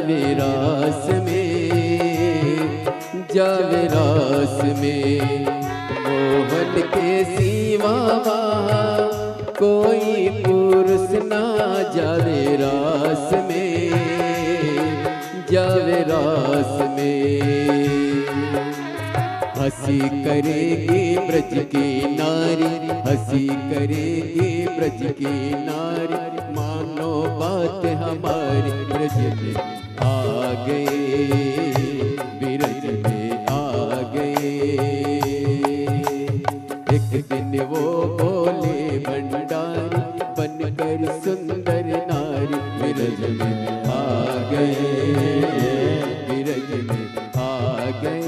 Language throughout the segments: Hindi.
जावे रास में, जावे रास में। मोहन के सिवा कोई पुरुष ना जावे रास में, जावे रास में। हंसी करेगी ब्रज की नारी, हंसी करेगी ब्रज की नारी। मानो बात हमारी, ब्रज में आ गए, ब्रज में आ गए। एक दिन वो बोले भंडारी, बनकर सुंदर नारी। ब्रज में आ गए, ब्रज में आ गए।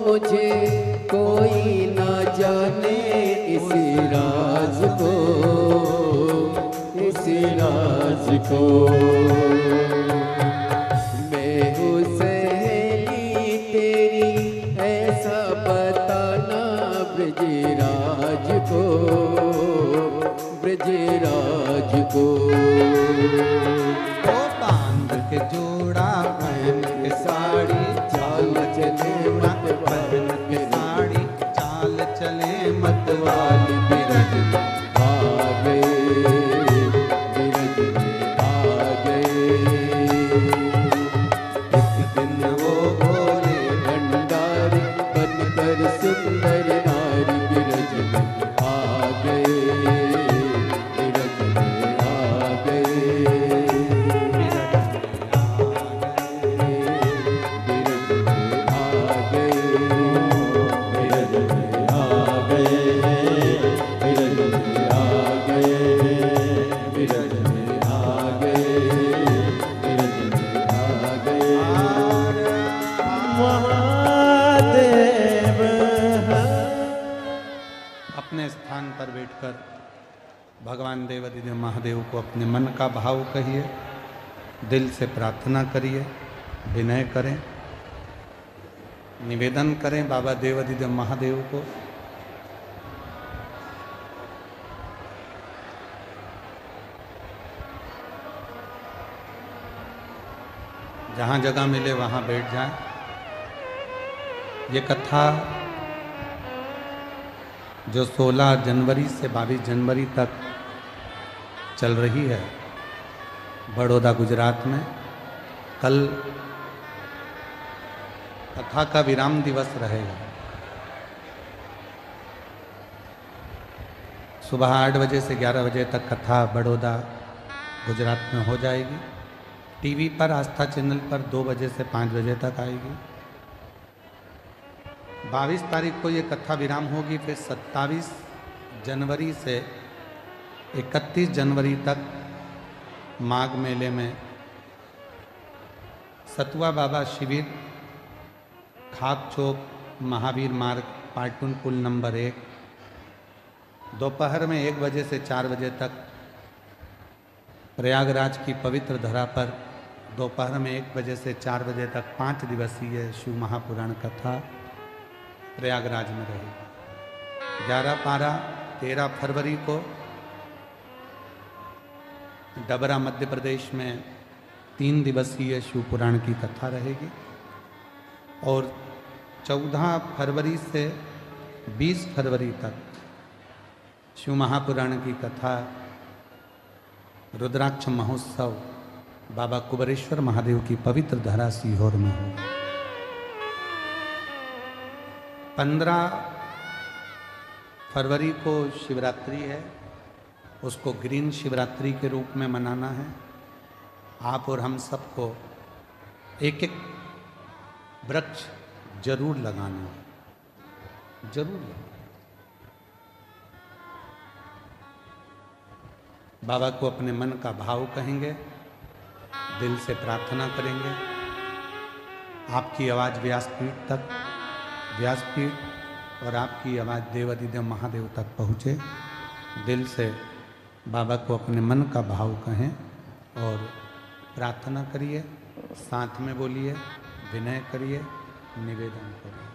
मुझे कोई ना जाने इस राज को, इस राज को। मैं हूँ सहेली तेरी, ऐसा बताना ब्रजराज को, ब्रजराज को। ओ बांध के जोड़ा पहन के साड़ी, चाल चले मत पहन के साड़ी, चाल चले मत वाली। ब्रज में आ गए, ब्रज में आ गए। एक दिन वो बोले भंडारी, बनकर सुंदर नारी। ब्रज में आ गए, ब्रज में आ गए। अपने स्थान पर बैठकर भगवान देवाधिदेव महादेव को अपने मन का भाव कहिए, दिल से प्रार्थना करिए, विनय करें, निवेदन करें बाबा देवाधिदेव महादेव को। जहाँ जगह मिले वहाँ बैठ जाएं। ये कथा जो 16 जनवरी से 22 जनवरी तक चल रही है बड़ौदा गुजरात में, कल कथा का विराम दिवस रहेगा। सुबह 8 बजे से 11 बजे तक कथा बड़ौदा गुजरात में हो जाएगी। टीवी पर आस्था चैनल पर 2 बजे से 5 बजे तक आएगी। 22 तारीख को ये कथा विराम होगी। फिर 27 जनवरी से 31 जनवरी तक माघ मेले में सतुआ बाबा शिविर, खाक चौक, महावीर मार्ग, पाटुन पुल नंबर 1, दोपहर में 1 बजे से 4 बजे तक प्रयागराज की पवित्र धरा पर दोपहर में 1 बजे से 4 बजे तक 5 दिवसीय शिव महापुराण कथा प्रयागराज में रहेगी। 11-12-13 फरवरी को डबरा मध्य प्रदेश में 3 दिवसीय शिव पुराण की कथा रहेगी और 14 फरवरी से 20 फरवरी तक शिव महापुराण की कथा रुद्राक्ष महोत्सव बाबा कुबेरेश्वर महादेव की पवित्र धरा सीहोर में होगी। 15 फरवरी को शिवरात्रि है, उसको ग्रीन शिवरात्रि के रूप में मनाना है। आप और हम सबको एक एक वृक्ष जरूर लगाना है, जरूर लगाना। बाबा को अपने मन का भाव कहेंगे, दिल से प्रार्थना करेंगे। आपकी आवाज़ व्यासपीठ तक, व्यासपीठ और आपकी आवाज़ देवाधिदेव महादेव तक पहुँचे। दिल से बाबा को अपने मन का भाव कहें और प्रार्थना करिए, साथ में बोलिए, विनय करिए, निवेदन करिए।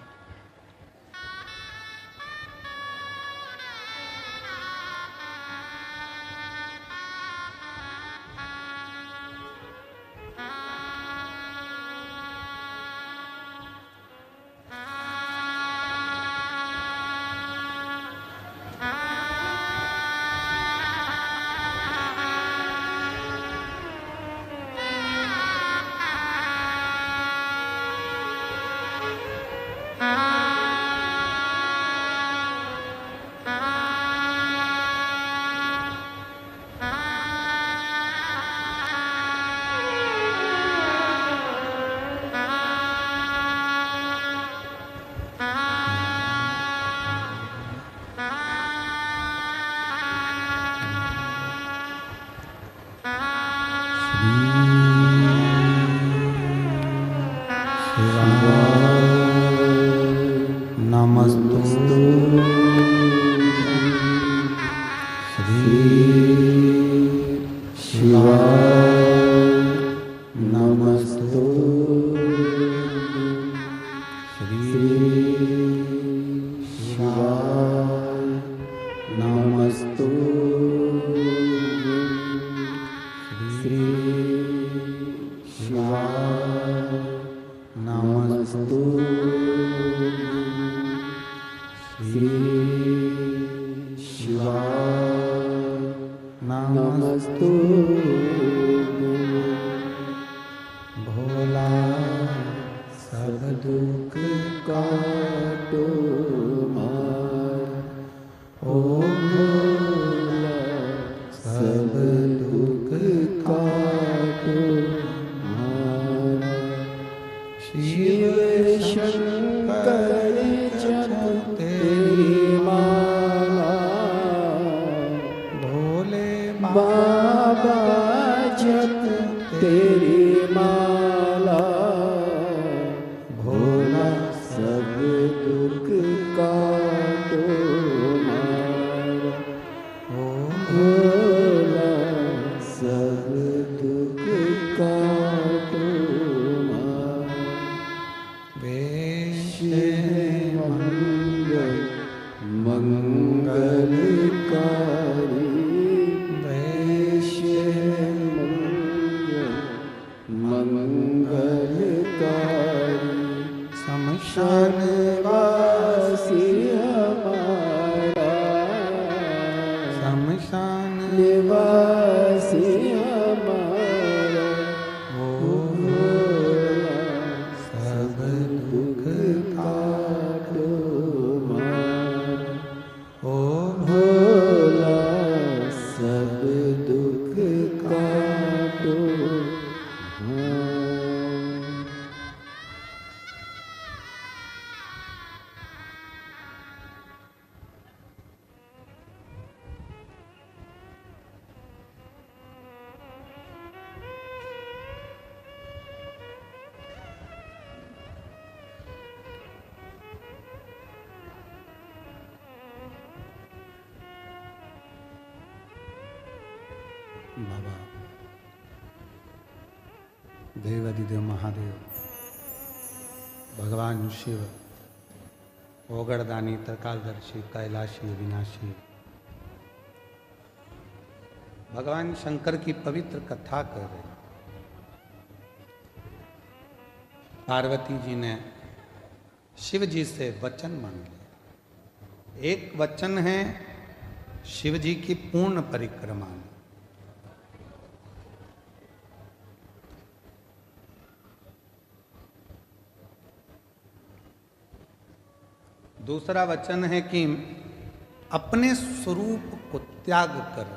बाबा देवाधिदेव महादेव भगवान शिव ओगड़दानी त्रिकालदर्शी कैलाशी विनाशी भगवान शंकर की पवित्र कथा कर रहे। पार्वती जी ने शिव जी से वचन मांग लिया। एक वचन है शिव जी की पूर्ण परिक्रमा में, दूसरा वचन है कि अपने स्वरूप को त्याग कर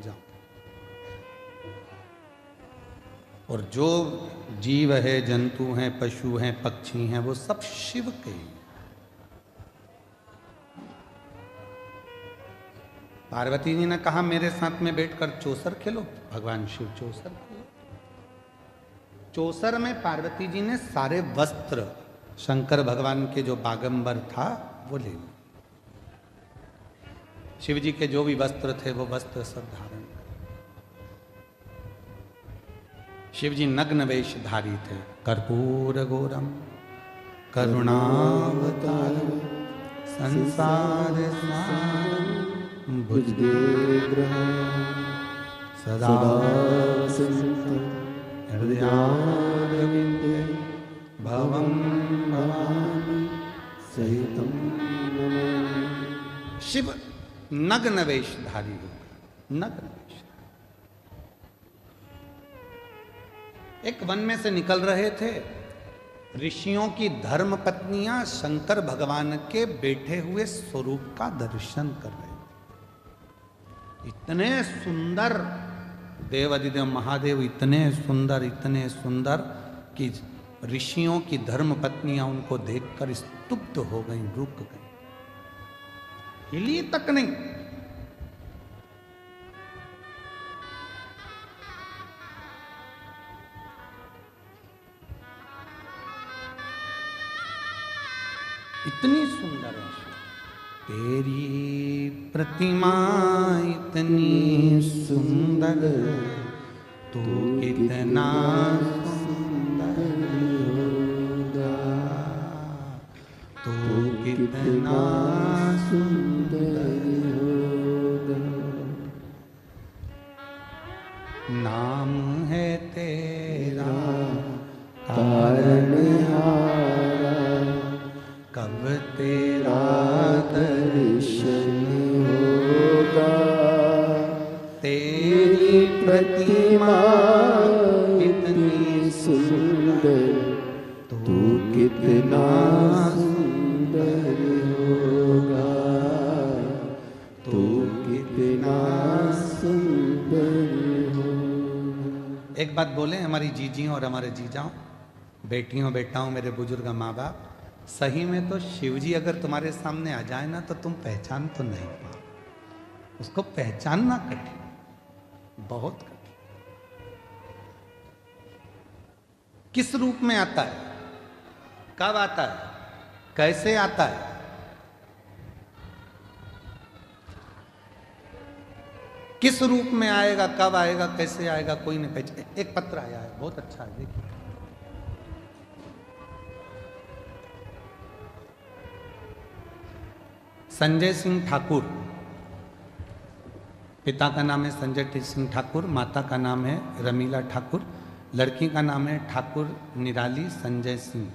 जाओ और जो जीव है, जंतु हैं, पशु हैं, पक्षी हैं, वो सब शिव के हैं। पार्वती जी ने कहा मेरे साथ में बैठकर चौसर खेलो। भगवान शिव चौसर खेलो। चौसर में पार्वती जी ने सारे वस्त्र शंकर भगवान के जो बागंबर था वो ले लिए। शिव जी के जो भी वस्त्र थे वो वस्त्र सब धारण। शिव जी नग्न वेशधारी थे। कर्पूर गौरम करुणावतारम संसार सारम भुजगेन्द्रहं सदा हृदयारविन्दे भवं भवामि सहितं नमामि। शिव नग्न वेशधारी होगा। नग्न वेश। एक वन में से निकल रहे थे। ऋषियों की धर्म पत्नियां शंकर भगवान के बैठे हुए स्वरूप का दर्शन कर रहे थे। इतने सुंदर देवाधिदेव महादेव, इतने सुंदर कि ऋषियों की धर्म पत्नियां उनको देखकर स्तुप्त हो गई, रुक गई, हिली तक नहीं। इतनी सुंदर है तेरी प्रतिमा, इतनी सुंदर, तू कितना सुंदर होगा, तू कितना सुंदर होगा। नाम है तेरा तारणहारा, कब तेरा दर्शन होगा। तेरी प्रतिमा इतनी सुंदर, तू कितना सुंदर होगा, तू कितना सुंदर होगा। एक बात बोले हमारी जीजियों और हमारे जीजाओं, बेटियों बेटाओं, मेरे बुजुर्ग माँ बाप, सही में तो शिवजी अगर तुम्हारे सामने आ जाए ना तो तुम पहचान तो नहीं पाओ। उसको पहचानना कठिन, बहुत कठिन। किस रूप में आता है, कब आता है, कैसे आता है, किस रूप में आएगा, कब आएगा, कैसे आएगा, कोई नहीं पहचान। एक पत्र आया है, बहुत अच्छा है, देखिए। संजय सिंह ठाकुर, पिता का नाम है संजय सिंह ठाकुर, माता का नाम है रमीला ठाकुर, लड़की का नाम है ठाकुर निराली संजय सिंह।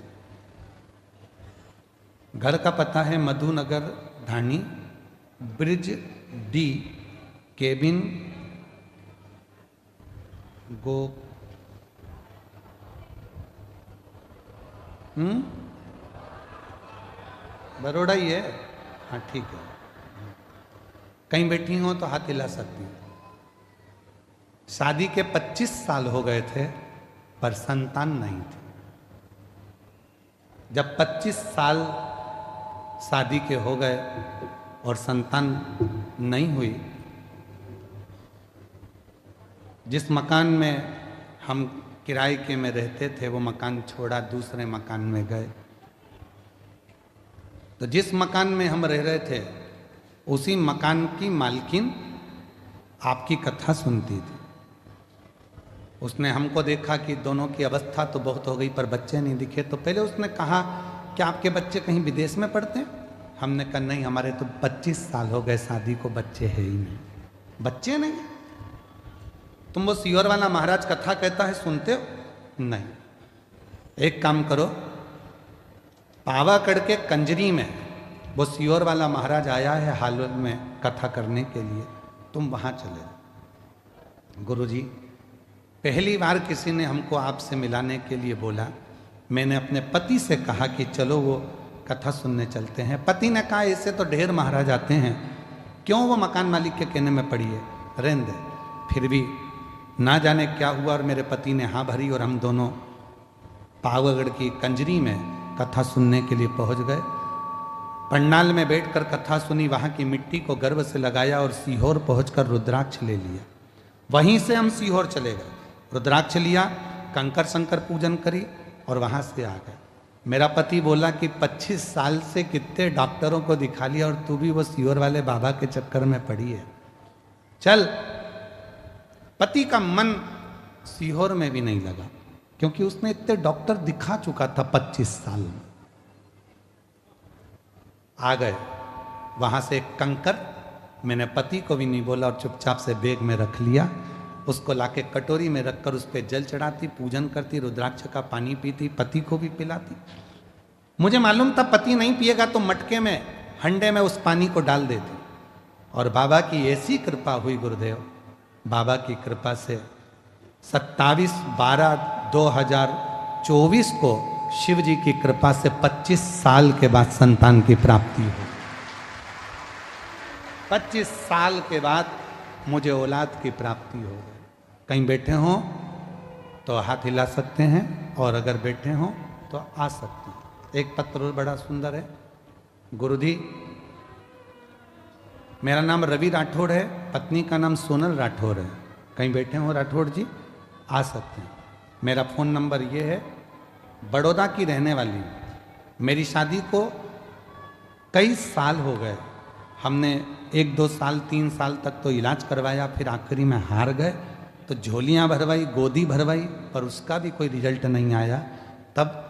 घर का पता है मधुनगर धानी, ब्रिज डी, केबिन गो बड़ौदा ही है। हाँ ठीक है, कहीं बैठी हो तो हाथ हिला सकती हो। शादी के 25 साल हो गए थे पर संतान नहीं थी। जब 25 साल शादी के हो गए और संतान नहीं हुई, जिस मकान में हम किराए के में रहते थे वो मकान छोड़ा, दूसरे मकान में गए। तो जिस मकान में हम रह रहे थे उसी मकान की मालकिन आपकी कथा सुनती थी। उसने हमको देखा कि दोनों की अवस्था तो बहुत हो गई पर बच्चे नहीं दिखे, तो पहले उसने कहा कि आपके बच्चे कहीं विदेश में पढ़ते हैं? हमने कहा नहीं, हमारे तो 25 साल हो गए शादी को, बच्चे है ही नहीं। बच्चे नहीं? तुम वो सीहोर वाला महाराज कथा कहता है सुनते हो? नहीं। एक काम करो, पावागढ़ के कंजरी में वो सीहोर वाला महाराज आया है हाल में कथा करने के लिए, तुम वहां चले जाओ। गुरुजी, पहली बार किसी ने हमको आपसे मिलाने के लिए बोला। मैंने अपने पति से कहा कि चलो वो कथा सुनने चलते हैं। पति ने कहा ऐसे तो ढेर महाराज आते हैं, क्यों वो मकान मालिक के कहने में पड़ी है, रहने दे। फिर भी ना जाने क्या हुआ और मेरे पति ने हाँ भरी और हम दोनों पावागढ़ की कंजरी में कथा सुनने के लिए पहुंच गए। पंडाल में बैठकर कथा सुनी, वहां की मिट्टी को गर्व से लगाया और सीहोर पहुंचकर रुद्राक्ष ले लिया। वहीं से हम सीहोर चले गए, रुद्राक्ष लिया, कंकर शंकर पूजन करी और वहां से आ गए। मेरा पति बोला कि 25 साल से कितने डॉक्टरों को दिखा लिया और तू भी वो सीहोर वाले बाबा के चक्कर में पड़ी है, चल। पति का मन सीहोर में भी नहीं लगा, क्योंकि उसने इतने डॉक्टर दिखा चुका था 25 साल में। आ गए वहां से एक कंकर, मैंने पति को भी नहीं बोला और चुपचाप से बैग में रख लिया। उसको लाके कटोरी में रखकर उस पर जल चढ़ाती, पूजन करती, रुद्राक्ष का पानी पीती, पति को भी पिलाती। मुझे मालूम था पति नहीं पिएगा तो मटके में, हंडे में उस पानी को डाल देती। और बाबा की ऐसी कृपा हुई गुरुदेव, बाबा की कृपा से 27/12/2024 को शिव जी की कृपा से 25 साल के बाद संतान की प्राप्ति हुई। 25 साल के बाद मुझे औलाद की प्राप्ति हो गई। कहीं बैठे हो तो हाथ हिला सकते हैं और अगर बैठे हो तो आ सकते हैं। एक पत्र बड़ा सुंदर है। गुरुजी, मेरा नाम रवि राठौड़ है, पत्नी का नाम सोनल राठौड़ है। कहीं बैठे हो राठौड़ जी, आ सकते हैं। मेरा फ़ोन नंबर ये है। बड़ौदा की रहने वाली, मेरी शादी को कई साल हो गए। हमने 1-2 साल 3 साल तक तो इलाज करवाया, फिर आखिरी में हार गए तो झोलियाँ भरवाई, गोदी भरवाई, पर उसका भी कोई रिजल्ट नहीं आया। तब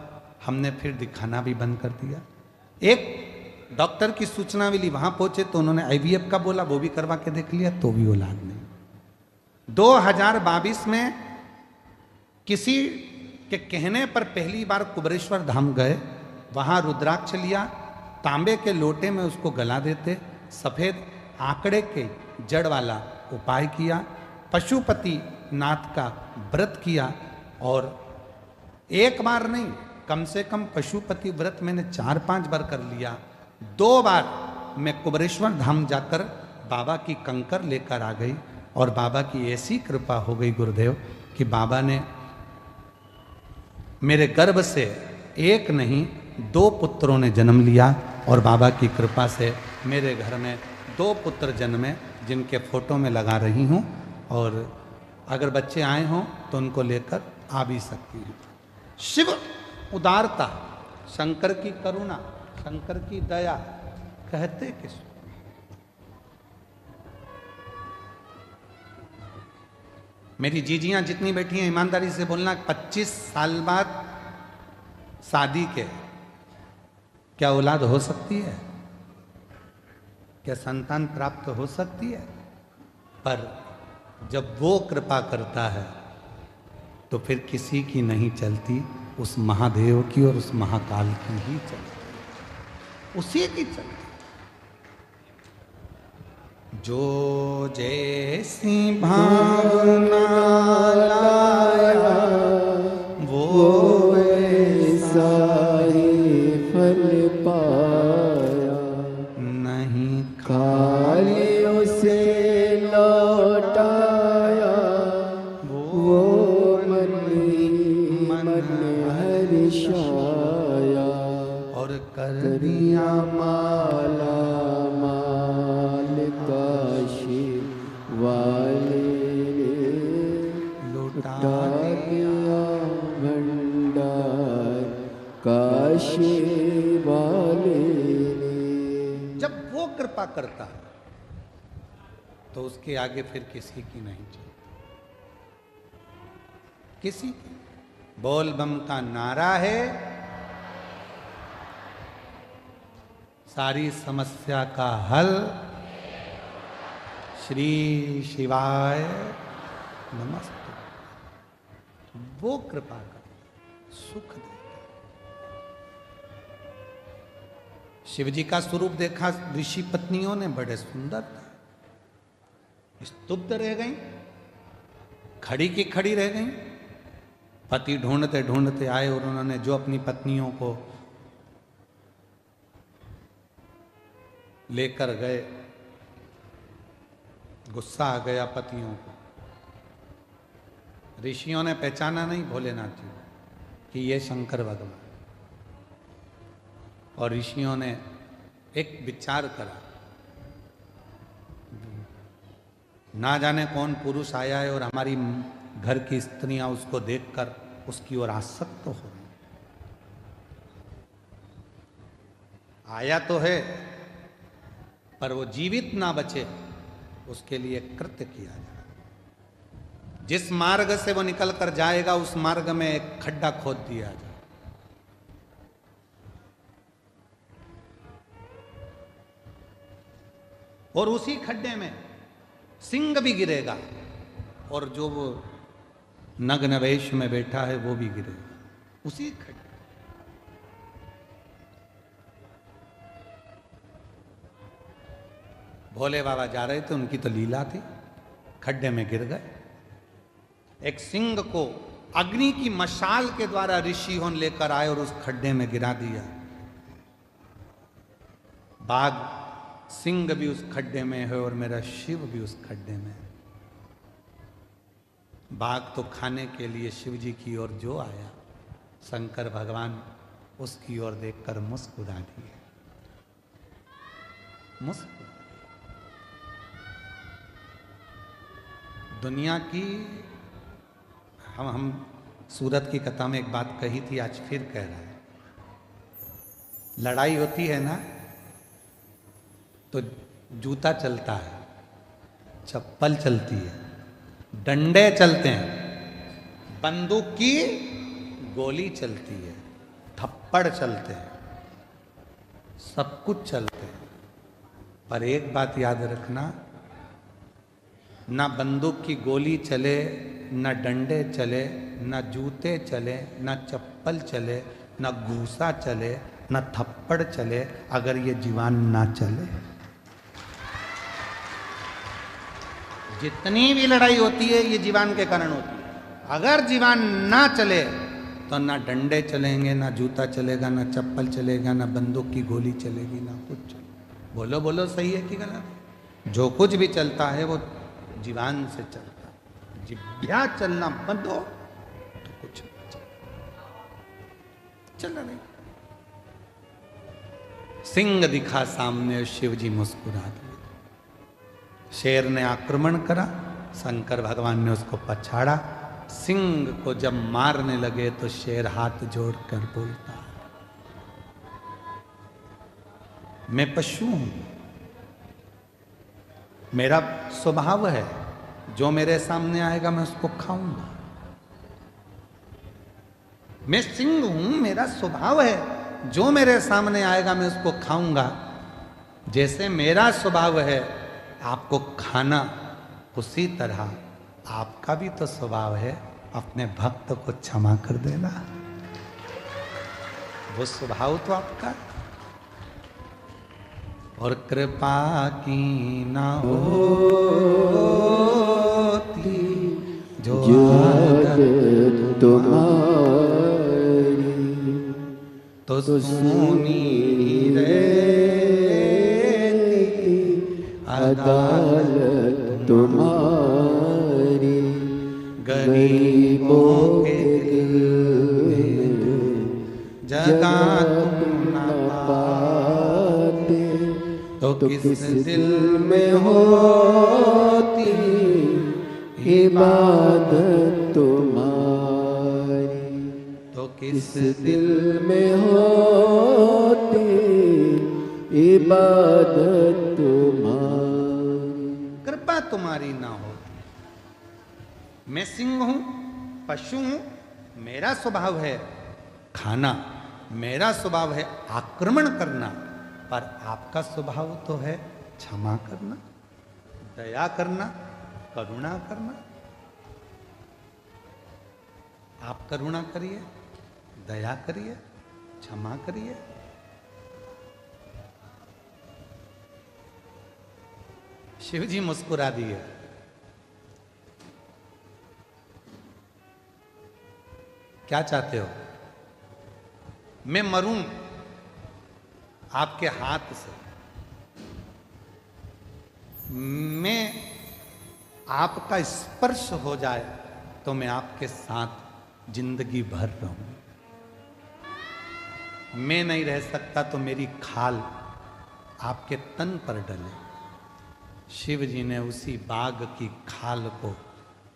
हमने फिर दिखाना भी बंद कर दिया। एक डॉक्टर की सूचना मिली, वहाँ पहुँचे तो उन्होंने IVF का बोला, वो भी करवा के देख लिया तो भी औलाद नहीं। 2022 में किसी के कहने पर पहली बार कुबरेश्वर धाम गए, वहाँ रुद्राक्ष लिया, तांबे के लोटे में उसको गला देते, सफ़ेद आंकड़े के जड़ वाला उपाय किया, पशुपति नाथ का व्रत किया। और एक बार नहीं, कम से कम पशुपति व्रत मैंने 4-5 बार कर लिया। 2 बार मैं कुबरेश्वर धाम जाकर बाबा की कंकर लेकर आ गई और बाबा की ऐसी कृपा हो गई गुरुदेव कि बाबा ने मेरे गर्भ से एक नहीं 2 पुत्रों ने जन्म लिया। और बाबा की कृपा से मेरे घर में 2 पुत्र जन्मे, जिनके फोटो में लगा रही हूँ। और अगर बच्चे आए हों तो उनको लेकर आ भी सकती हैं। शिव उदारता, शंकर की करुणा, शंकर की दया कहते किस। मेरी जीजियां जितनी बैठी हैं, ईमानदारी से बोलना, 25 साल बाद शादी के क्या औलाद हो सकती है? क्या संतान प्राप्त हो सकती है? पर जब वो कृपा करता है तो फिर किसी की नहीं चलती, उस महादेव की और उस महाकाल की ही चलती, उसी की चलती। जो जैसी भावना लाया वो ऐसा ही फल पाया, नहीं खाली उसे लौटाया, वो मन ही मन हर्षाया, और कर करिया माला माल काशी वाले लुटा दिया भंडार काशी वाले। जब वो कृपा करता है तो उसके आगे फिर किसी की नहीं चलती। किसी बोल बम का नारा है, सारी समस्या का हल, श्री शिवाय नमस्ते। वो कृपा कर सुख दे। शिव जी का स्वरूप देखा ऋषि पत्नियों ने, बड़े सुंदर थे, स्तुब्ध रह गई, खड़ी की खड़ी रह गई। पति ढूंढते ढूंढते आए और उन्होंने जो अपनी पत्नियों को लेकर गए, गुस्सा आ गया पतियों को। ऋषियों ने पहचाना नहीं भोलेनाथ जी कि ये शंकर भगवान। और ऋषियों ने एक विचार करा, ना जाने कौन पुरुष आया है और हमारी घर की स्त्रियां उसको देखकर उसकी ओर आसक्त हो रही। आया तो है पर वो जीवित ना बचे, उसके लिए कृत्य किया जाए। जिस मार्ग से वो निकल कर जाएगा उस मार्ग में एक खड्डा खोद दिया जाए। और उसी खड्डे में सिंह भी गिरेगा और जो वो नग्न वेश में बैठा है वो भी गिरेगा उसी खड्डे। भोले बाबा जा रहे थे, उनकी तो लीला थी, खड्डे में गिर गए। एक सिंह को अग्नि की मशाल के द्वारा ऋषियों लेकर आए और उस खड्डे में गिरा दिया। बाघ सिंह भी उस खड्डे में है और मेरा शिव भी उस खड्डे में है। बाघ तो खाने के लिए शिव जी की ओर जो आया, शंकर भगवान उसकी ओर देखकर मुस्कुरा दिए। दुनिया की हम सूरत की कथा में एक बात कही थी, आज फिर कह रहा है। लड़ाई होती है ना तो जूता चलता है, चप्पल चलती है, डंडे चलते हैं, बंदूक की गोली चलती है, थप्पड़ चलते हैं, सब कुछ चलते हैं। पर एक बात याद रखना, ना बंदूक की गोली चले, ना डंडे चले, ना जूते चले, ना चप्पल चले, ना घूसा चले, ना थप्पड़ चले, अगर ये जीवान ना चले। जितनी भी लड़ाई होती है ये जीवान के कारण होती है। अगर जीवान ना चले तो ना डंडे चलेंगे, ना जूता चलेगा, ना चप्पल चलेगा, ना बंदूक की गोली चलेगी, ना कुछ चलेगा। बोलो बोलो, सही है कि गलत? जो कुछ भी चलता है वो जीवान से चलता है। जिभ्या चलना बंद हो तो कुछ नहीं चल नहीं। सिंह दिखा सामने, शिव जी मुस्कुरा दिए। शेर ने आक्रमण करा, शंकर भगवान ने उसको पछाड़ा। सिंह को जब मारने लगे तो शेर हाथ जोड़कर बोलता, मैं पशु हूं, मेरा स्वभाव है, जो मेरे सामने आएगा मैं उसको खाऊंगा। मैं सिंह हूं, मेरा स्वभाव है, जो मेरे सामने आएगा मैं उसको खाऊंगा। जैसे मेरा स्वभाव है आपको खाना, उसी तरह आपका भी तो स्वभाव है अपने भक्त को क्षमा कर देना। वो स्वभाव तो आपका। और कृपा की ना होती जो आदत तुम्हारी, तो सुनी रहती अदालत तुम्हारी। गरीबों के दिल में जगह तुम न पाते, तो किस दिल में होती इबादत तुम्हारी। तो किस दिल में होती इबादत तुम्हारी। कृपा तुम्हारी ना हो। मैं सिंह हूं, पशु हूं, मेरा स्वभाव है खाना, मेरा स्वभाव है आक्रमण करना, पर आपका स्वभाव तो है क्षमा करना, दया करना, करुणा करना। आप करुणा करिए, दया करिए, क्षमा करिए। शिव जी मुस्कुरा दिए। क्या चाहते हो? मैं मरूं आपके हाथ से, मैं आपका स्पर्श हो जाए तो मैं आपके साथ जिंदगी भर रहूं। मैं नहीं रह सकता तो मेरी खाल आपके तन पर डले। शिव जी ने उसी बाघ की खाल को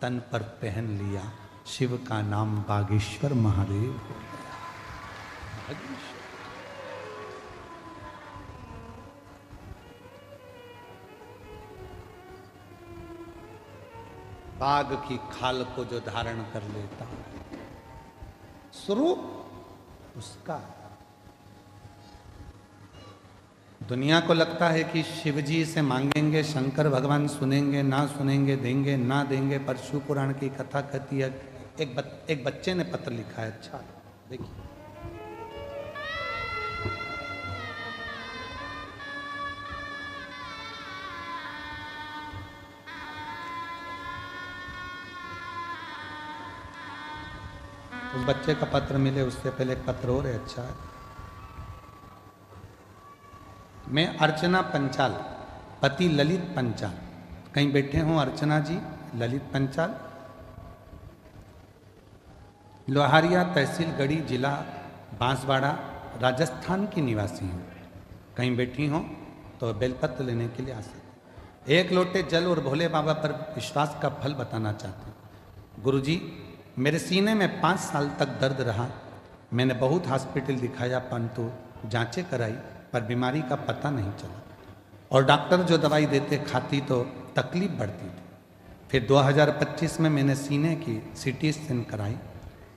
तन पर पहन लिया। शिव का नाम बागेश्वर महादेव हो गया। बागेश्वर। बाघ की खाल को जो धारण कर लेता, स्वरूप उसका। दुनिया को लगता है कि शिव जी से मांगेंगे शंकर भगवान सुनेंगे, ना सुनेंगे, देंगे ना देंगे, पर शिव पुराण की कथा कहती है। एक बच्चे ने पत्र लिखा है, अच्छा देखिए। उस बच्चे का पत्र मिले उससे पहले एक पत्र और है, अच्छा है। मैं अर्चना पंचाल, पति ललित पंचाल। कहीं बैठे हों अर्चना जी, ललित पंचाल, लोहारिया तहसील गढ़ी, जिला बांसवाड़ा, राजस्थान की निवासी हूँ। कहीं बैठी हों तो बेलपत्र लेने के लिए आ सकते। एक लोटे जल और भोले बाबा पर विश्वास का फल बताना चाहते हैं। गुरुजी, मेरे सीने में 5 साल तक दर्द रहा। मैंने बहुत हॉस्पिटल दिखाया, परंतु जांचें कराई, पर बीमारी का पता नहीं चला। और डॉक्टर जो दवाई देते खाती तो तकलीफ बढ़ती थी। फिर 2025 में मैंने सीने की CT स्कैन कराई,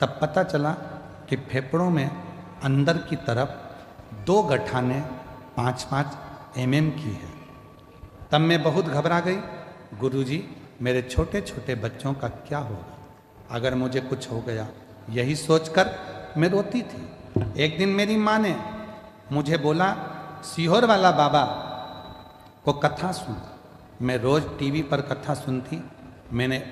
तब पता चला कि फेफड़ों में अंदर की तरफ 2 गठाने 5-5 mm की है। तब मैं बहुत घबरा गई। गुरुजी, मेरे छोटे छोटे बच्चों का क्या होगा अगर मुझे कुछ हो गया? यही सोचकर मैं रोती थी। एक दिन मेरी माँ ने मुझे बोला, सीहोर वाला बाबा को कथा सुन। मैं रोज टीवी पर कथा सुनती। मैंने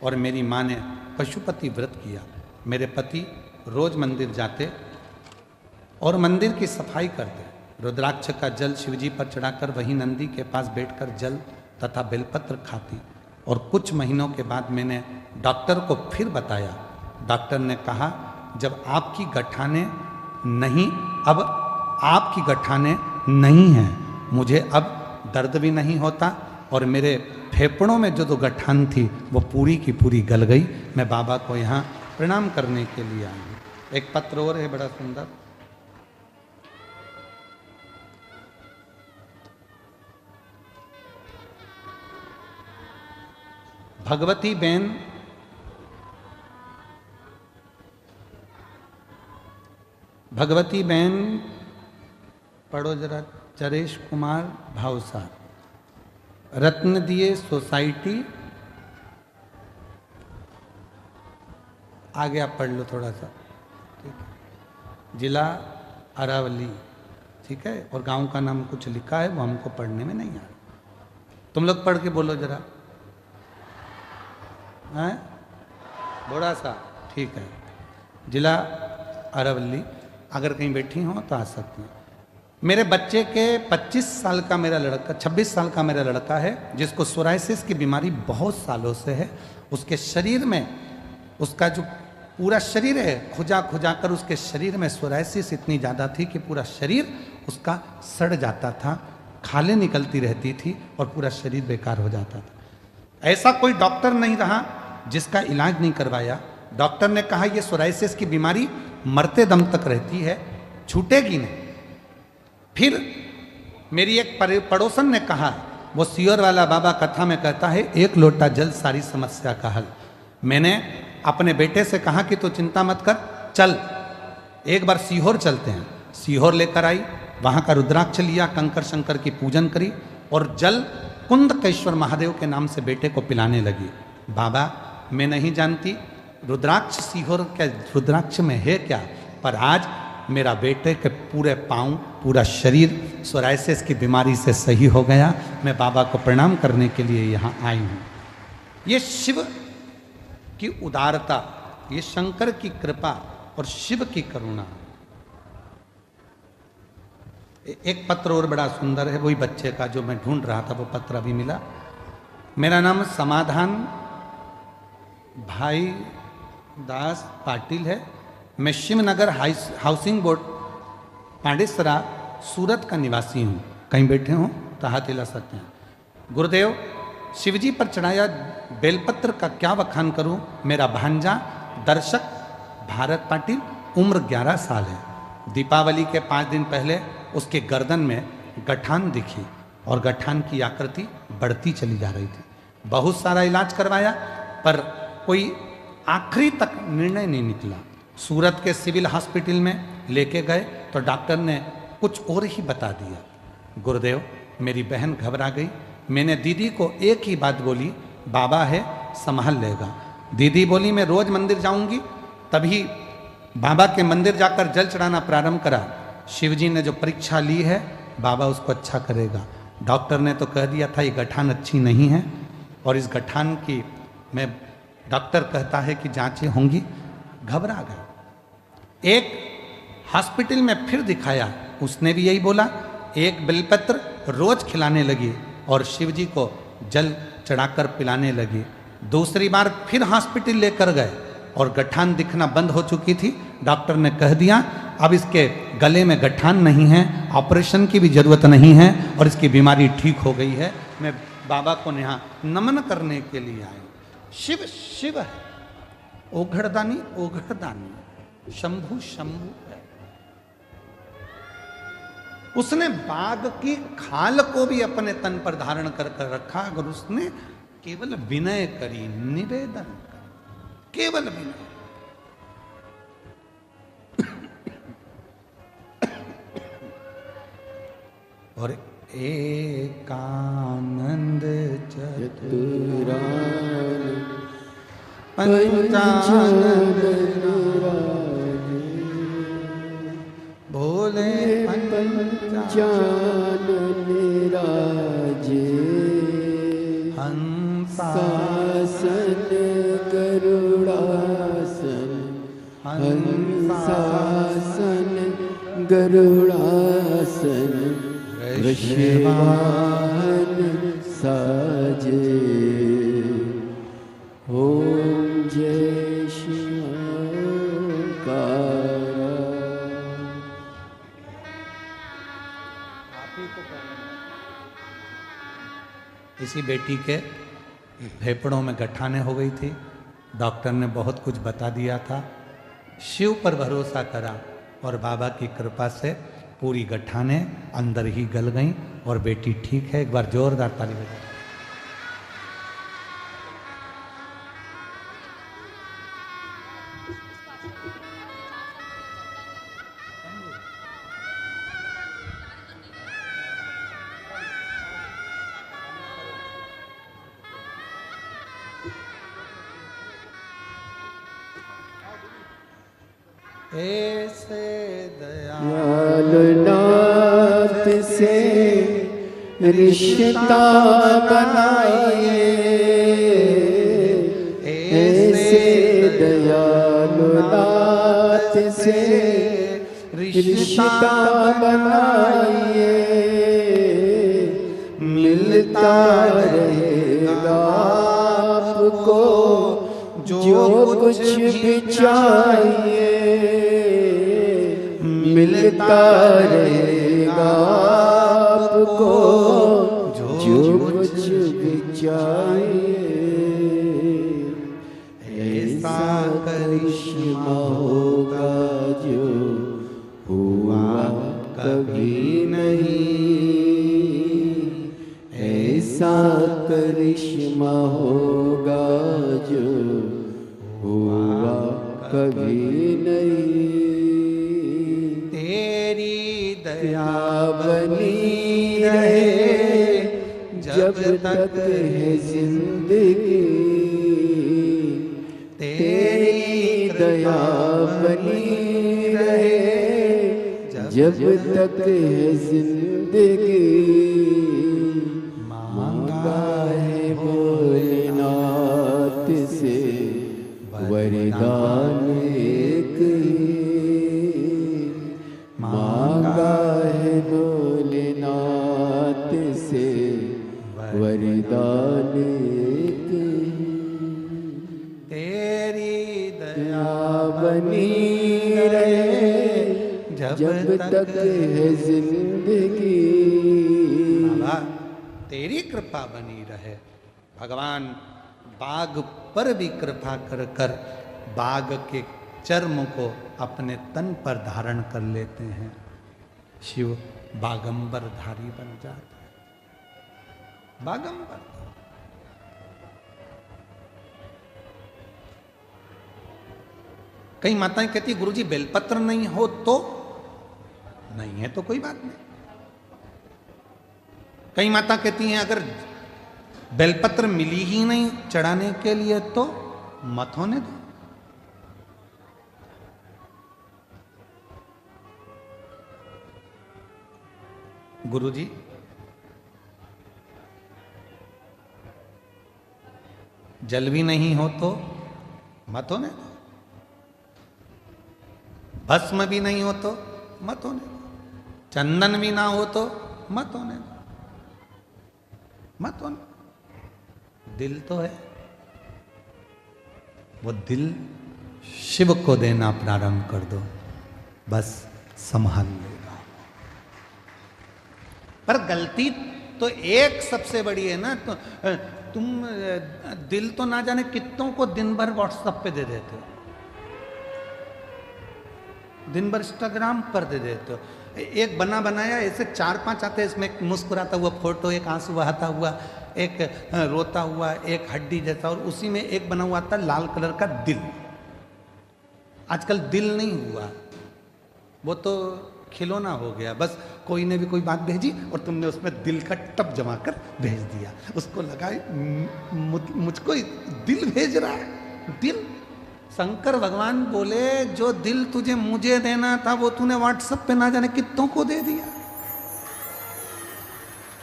और मेरी माँ ने पशुपति व्रत किया। मेरे पति रोज मंदिर जाते और मंदिर की सफाई करते। रुद्राक्ष का जल शिवजी पर चढ़ाकर वहीं नंदी के पास बैठकर जल तथा बेलपत्र खाती। और कुछ महीनों के बाद मैंने डॉक्टर को फिर बताया। डॉक्टर ने कहा, जब आपकी गठाने नहीं, अब आपकी गठाने नहीं हैं, मुझे अब दर्द भी नहीं होता और मेरे फेफड़ों में जो गठान थी वो पूरी की पूरी गल गई। मैं बाबा को यहाँ प्रणाम करने के लिए आई। एक पत्र और है बड़ा सुंदर। भगवती बेन पढ़ो जरा। चरेश कुमार भावसार, रत्न दिए सोसाइटी, आगे आप पढ़ लो थोड़ा सा, ठीक है। जिला अरावली, ठीक है। और गांव का नाम कुछ लिखा है, वो हमको पढ़ने में नहीं आ रहा। तुम लोग पढ़ के बोलो जरा, हैं? थोड़ा सा, ठीक है। जिला अरावली। अगर कहीं बैठी हो तो आ सकती हैं। मेरे बच्चे के 25 साल का मेरा लड़का, 26 साल का मेरा लड़का है, जिसको सोराइसिस की बीमारी बहुत सालों से है। उसके शरीर में, उसका जो पूरा शरीर है, खुजा खुजा कर उसके शरीर में सोराइसिस इतनी ज़्यादा थी कि पूरा शरीर उसका सड़ जाता था, खालें निकलती रहती थी और पूरा शरीर बेकार हो जाता था। ऐसा कोई डॉक्टर नहीं रहा जिसका इलाज नहीं करवाया। डॉक्टर ने कहा ये सोराइसिस की बीमारी मरते दम तक रहती है, छूटेगी नहीं। फिर मेरी एक पड़ोसन ने कहा, वो सीहोर वाला बाबा कथा में कहता है, 1 लोटा जल सारी समस्या का हल। मैंने अपने बेटे से कहा कि तू चिंता मत कर, चल एक बार सीहोर चलते हैं। सीहोर लेकर आई, वहां का रुद्राक्ष लिया, कंकर शंकर की पूजन करी और जल कुंदकेश्वर महादेव के नाम से बेटे को पिलाने लगी। बाबा मैं नहीं जानती रुद्राक्ष सीहोर के रुद्राक्ष में है क्या, पर आज मेरा बेटे के पूरे पाँव, पूरा शरीर सोराइसिस की बीमारी से सही हो गया। मैं बाबा को प्रणाम करने के लिए यहाँ आई हूँ। ये शिव की उदारता, ये शंकर की कृपा और शिव की करुणा। एक पत्र और बड़ा सुंदर है, वही बच्चे का जो मैं ढूंढ रहा था, वो पत्र अभी मिला। मेरा नाम समाधान भाई दास पाटिल है। मैं शिवनगर हाउसिंग बोर्ड पांडेसरा सूरत का निवासी हूँ। कहीं बैठे हों तो हाथ हिला सकते हैं। गुरुदेव, शिवजी पर चढ़ाया बेलपत्र का क्या बखान करूं। मेरा भांजा दर्शक भारत पाटिल, उम्र 11 साल है। दीपावली के 5 दिन पहले उसके गर्दन में गठान दिखी और गठान की आकृति बढ़ती चली जा रही थी। बहुत सारा इलाज करवाया पर कोई आखिरी तक निर्णय नहीं निकला। सूरत के सिविल हॉस्पिटल में लेके गए तो डॉक्टर ने कुछ और ही बता दिया। गुरुदेव, मेरी बहन घबरा गई। मैंने दीदी को एक ही बात बोली, बाबा है संभाल लेगा। दीदी बोली मैं रोज मंदिर जाऊंगी। तभी बाबा के मंदिर जाकर जल चढ़ाना प्रारंभ करा। शिवजी ने जो परीक्षा ली है, बाबा उसको अच्छा करेगा। डॉक्टर ने तो कह दिया था ये गठान अच्छी नहीं है और इस गठान की मैं डॉक्टर कहता है कि जांचें होंगी। घबरा गए। एक हॉस्पिटल में फिर दिखाया, उसने भी यही बोला। एक बेलपत्र रोज खिलाने लगी और शिवजी को जल चढ़ाकर पिलाने लगी। दूसरी बार फिर हॉस्पिटल लेकर गए और गठान दिखना बंद हो चुकी थी। डॉक्टर ने कह दिया अब इसके गले में गठान नहीं है, ऑपरेशन की भी जरूरत नहीं है और इसकी बीमारी ठीक हो गई है। मैं बाबा को यहाँ नमन करने के लिए आई। शिव शिव है, ओघड़दानी ओघड़दानी, शंभु शंभु है। उसने बाघ की खाल को भी अपने तन पर धारण कर कर रखा। अगर उसने केवल विनय करी, निवेदन कर, केवल विनय। और एकानंद चतुरान पंचानन भोले पंचानन राजे, हंसासन गरुड़ासन, हंसासन गरुड़ासन, वृषवाहन साजे। ओम जय शिवकार। इसी बेटी के फेफड़ों में गठाने हो गई थी। डॉक्टर ने बहुत कुछ बता दिया था। शिव पर भरोसा करा और बाबा की कृपा से पूरी गठाने अंदर ही गल गईं और बेटी ठीक है। एक बार जोरदार ताली बजाएं। ऐसे दयालुनाथ से रिश्ता बनाइए, ऐसे दयालुनाथ से रिश्ता बनाइए। मिलता रहेगा आपको जो कुछ भी चाहिए, मिलता रहेगा आपको जो कुछ भी चाहिए। ऐसा करिश्मा होगा जो हुआ कभी नहीं, ऐसा करिश्मा होगा जो हुआ कभी नहीं। तेरी दया बनी रहे जब तक है जिंदगी, तेरी दया बनी रहे जब तक है जिंदगी। मांगा है भोलेनाथ से वरदान एक ही, मांगा है भोलेनाथ से वरदान एक ही। तेरी दया बनी रहे जब तक है जिंदगी। बाबा तेरी कृपा बनी रहे। भगवान बाघ पर भी कृपा कर कर बाघ के चर्म को अपने तन पर धारण कर लेते हैं। शिव बागंबर धारी बन जाते हैं। बागंबर कई माताएं कहती गुरुजी बेलपत्र नहीं हो तो नहीं है तो कोई बात नहीं। कई माता कहती हैं अगर बेलपत्र मिली ही नहीं चढ़ाने के लिए तो मत होने दो। गुरुजी जल भी नहीं हो तो मत होने दो, भस्म भी नहीं हो तो मत होने दो, चंदन भी ना हो तो मत होने दो, मत होने। दिल तो है, वो दिल शिव को देना प्रारंभ कर दो, बस संभाल लेगा। पर गलती तो एक सबसे बड़ी है ना, तो तुम दिल तो ना जाने कितनों को दिन भर व्हाट्सएप पे दे देते हो, दिन भर इंस्टाग्राम पर दे देते हो। एक बना बनाया ऐसे 4-5 आते हैं, इसमें एक मुस्कुराता हुआ फोटो, एक आंसू बहाता हुआ, एक रोता हुआ, एक हड्डी जैसा, और उसी में एक बना हुआ आता लाल कलर का दिल। आजकल दिल नहीं हुआ, वो तो खिलौना हो गया। बस कोई ने भी कोई बात भेजी और तुमने उसमें दिल का टप जमा कर भेज दिया, उसको लगा मुझको दिल भेज रहा है। दिल, शंकर भगवान बोले जो दिल तुझे मुझे देना था वो तूने व्हाट्सएप पे ना जाने कितनों को दे दिया,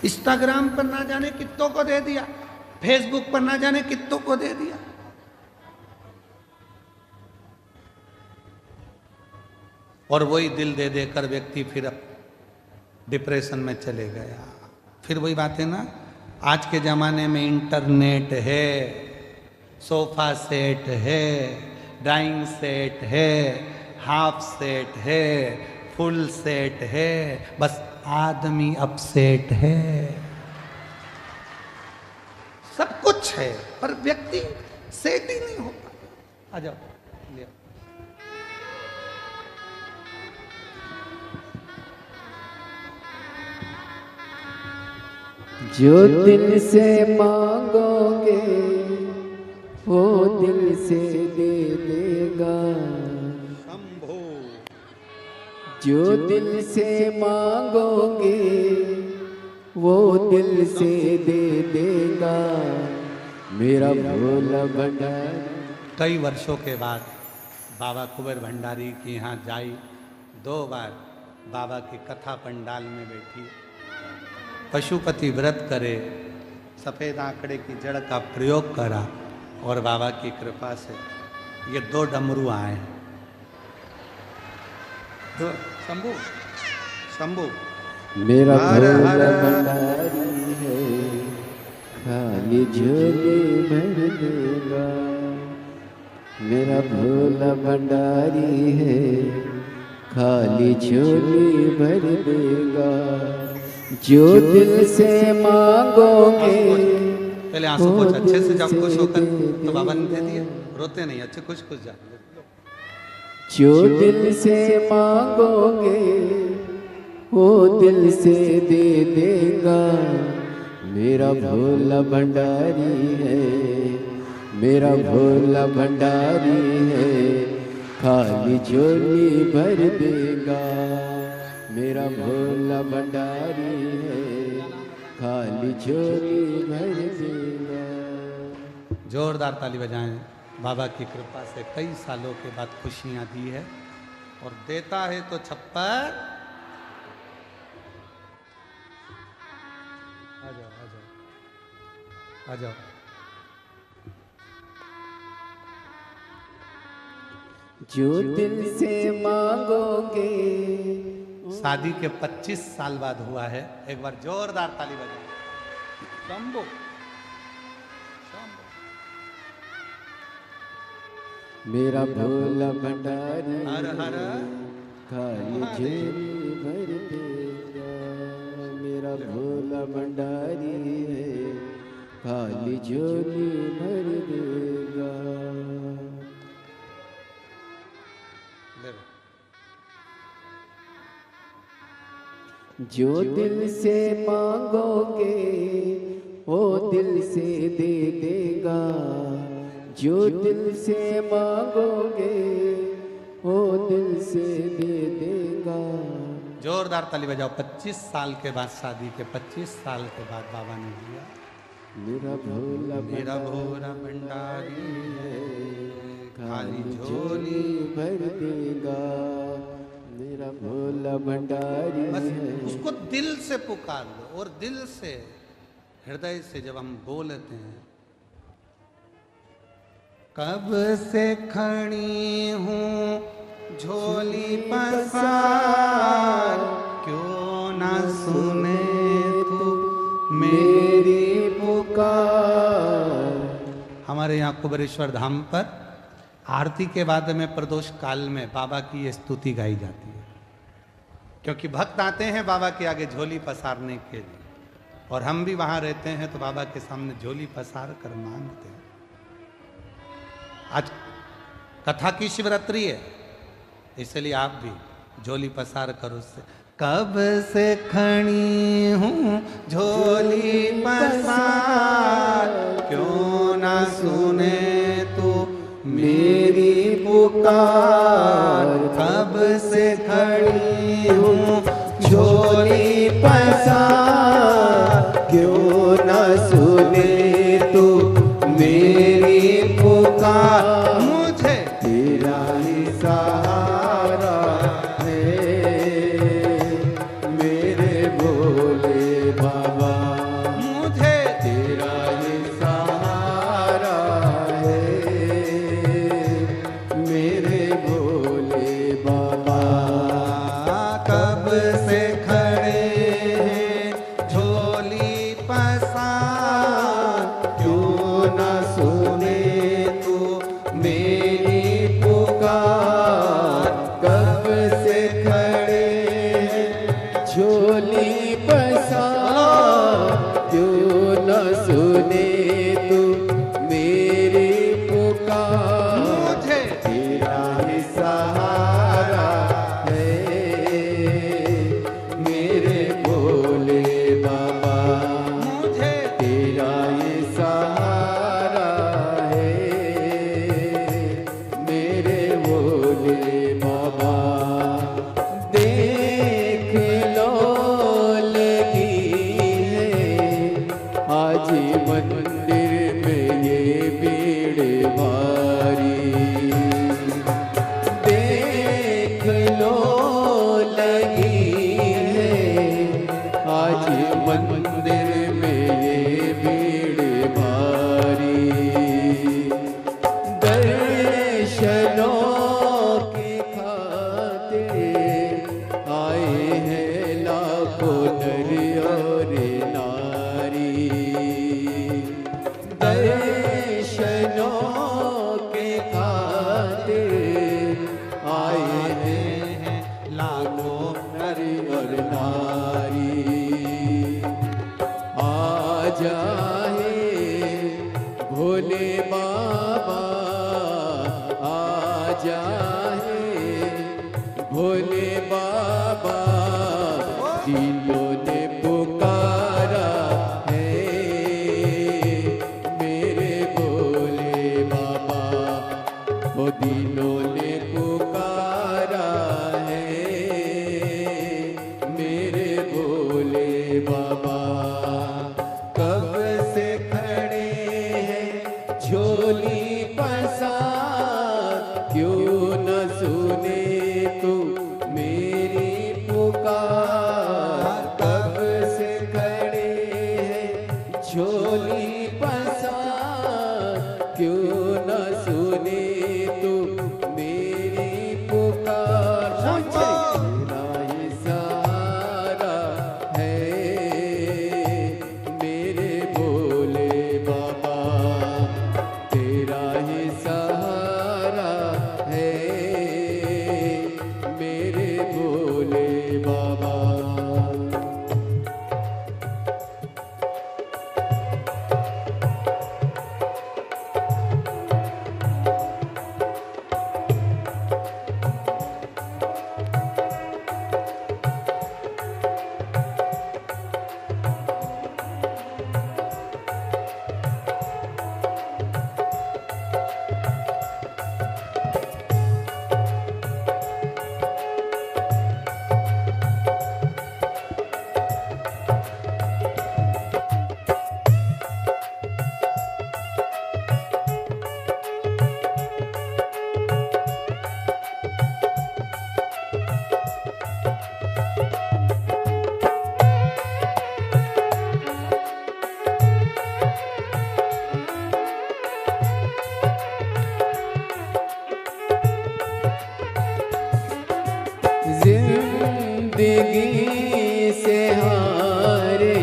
इंस्टाग्राम पर ना जाने कितनों को दे दिया, फेसबुक पर ना जाने कितनों को दे दिया। और वही दिल दे देकर व्यक्ति फिर डिप्रेशन में चले गया। फिर वही बात है ना, आज के जमाने में इंटरनेट है, सोफा सेट है, ड्राइंग सेट है, हाफ सेट है, फुल सेट है, बस आदमी अपसेट है। सब कुछ है पर व्यक्ति सेट ही नहीं होता। आ जाओ, ले आओ। जो दिल से मांगोगे वो दिल से दे देगा, शंभो। जो दिल से मांगोगे वो दिल से दे देगा, मेरा भोला भंडारी। कई वर्षों के बाद बाबा कुंवर भंडारी के यहाँ जाई, 2 बार बाबा की कथा पंडाल में बैठी, पशुपति व्रत करे, सफ़ेद आंकड़े की जड़ का प्रयोग करा और बाबा की कृपा से ये 2 डमरू आए हैं। तो शंभू शंभू मेरा भोला भंडारी है, खाली झोली भर देगा। मेरा भोला भंडारी है, खाली झोली भर देगा। जो दिल से मांगोगे, पहले आंसू पोछ अच्छे से, जब खुश होकर तो बाबा ने दे दिया, रोते नहीं, अच्छे खुश खुश जा। जो दिल से मांगोगे वो दिल से दे देगा, मेरा भोला भंडारी है, मेरा भोला भंडारी है, खाली झोली भर देगा। मेरा भोला भंडारी है, खाली झोली भर देगा। जोरदार ताली बजाएं। बाबा की कृपा से कई सालों के बाद खुशियां दी है और देता है तो छप्पर। आ जाओ आ जाओ आ जाओ। जो दिल से मांगोगे। शादी के 25 साल बाद हुआ है। एक बार जोरदार ताली बजाएं। शंभो मेरा भोला भंडारी हर हर खाली झोली भर देगा। मेरा भोला भंडारी है, खाली झोली भर देगा। जो दिल से मांगोगे वो दिल से दे देगा। जो दिल से मांगोगे वो दिल से दे देगा। जोरदार ताली बजाओ। 25 साल के बाद शादी के 25 साल के बाद बाबा ने दिया। मेरा भोला भंडारी है, खाली झोली भर देगा। मेरा भोला भंडारी बस है। उसको दिल से पुकार लो और दिल से हृदय से जब हम बोलते हैं, कब से खड़ी हूँ झोली पसार, क्यों ना सुने तू मेरी पुकार। हमारे यहाँ कुबेरेश्वर धाम पर आरती के बाद में प्रदोष काल में बाबा की ये स्तुति गाई जाती है, क्योंकि भक्त आते हैं बाबा के आगे झोली पसारने के लिए, और हम भी वहां रहते हैं तो बाबा के सामने झोली पसार कर मांगते हैं। आज कथा की शिवरात्रि है, इसलिए आप भी झोली पसार कर उससे। कब से खड़ी हूँ झोली पसार, क्यों ना सुने तू मेरी पुकार। कब से खड़ी हूँ झोली पसार, क्यों ना सुने तू मेरी पुकार। मुझे तेरा ही सहारा है मेरे भोले बाबा। मुझे तेरा ही सहारा है मेरे भोले बाबा। कब से खड़े हैं झोली पसार, क्यों ना सुने तू मेरी पुकार। कब से खड़े हैं झोली पसार, क्यों ना सुने तू मेरी पुकार। मुझे तेरा ही सहारा है मेरे भोले बाबा। मुझे तेरा ही सहारा है मेरे भोले बाबा। देख लो लगी है आज मंदिर में ये भीड़ भारी। देख लो लगी है आज मंदिर में ये भीड़ भारी। दर्शनों की खातिर आए हैं लाखों नर और नारी। दर्शनों के खातिर आए हैं लाखों नर और नारी। आ जाए भोले बाबा, आ जाए भोले बाबा। दिलों ने पुकारा है मेरे भोले बाबा। ओ दिलों ने पुकारा जिंदगी से हारे